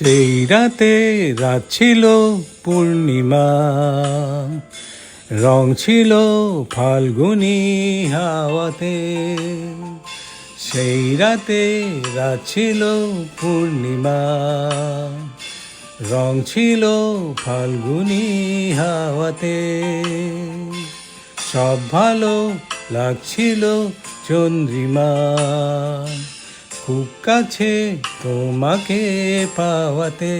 সেই রাতে রাত ছিল পূর্ণিমা, রং ছিল ফাল্গুনি হাওয়াতে। সেই রাতে রাত ছিল পূর্ণিমা, রং ছিল ফাল্গুনি হাওয়াতে। সব ভালো লাগছিল চন্দ্রিমা, খুব কাছে তোমাকে পাওয়াতে।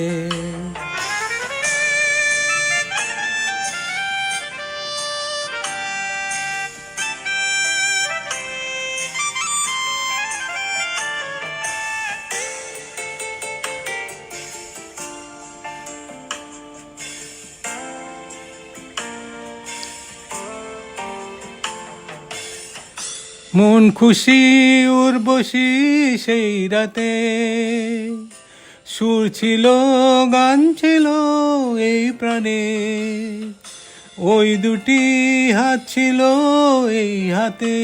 মন খুশি উর্বশী সেই রাতে, সুর ছিল গান ছিল এই প্রাণে। ওই দুটি হাত ছিল এই হাতে,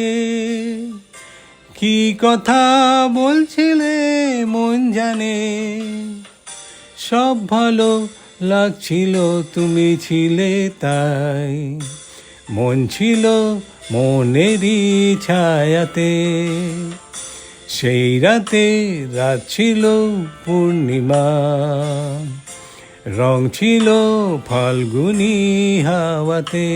কি কথা বলছিলে মন জানে। সব ভালো লাগছিল তুমি ছিলে তাই, মন ছিল মনেরই ছায়াতে। সেই রাতে রাত ছিল পূর্ণিমা, রং ছিল ফাল্গুনি হাওয়াতে।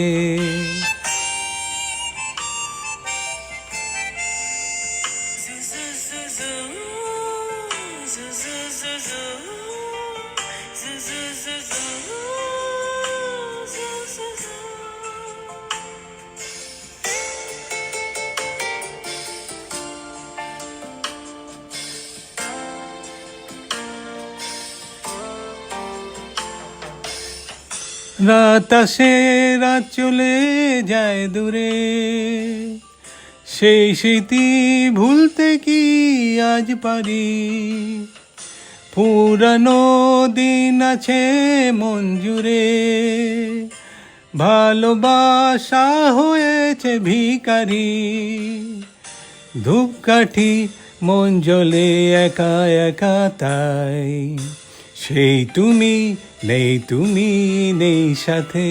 রাত আসে রাত চলে যায় দূরে, সেই স্মৃতি ভুলতে কি আজ পারি। পুরানো দিন আছে মন জুড়ে, ভালোবাসা হয়েছে ভিখারি। ধূপকাঠি মন জ্বলে একা একা তাই, সেই তুমি নেই সাথে।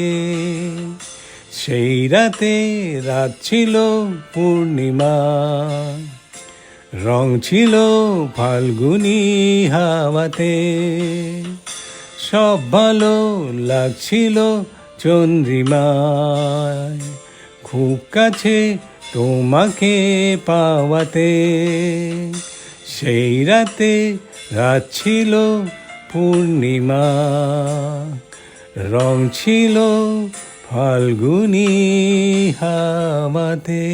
সেই রাতে রাত ছিল পূর্ণিমা, রং ছিল ফাল্গুনি হাওয়াতে। সব ভালো লাগছিল চন্দ্রিমায়, খুব কাছে তোমাকে পাওয়াতে। সেই রাতে রাত ছিল পূর্ণিমা, রং ছিল ফাল্গুনি হাওয়াতে।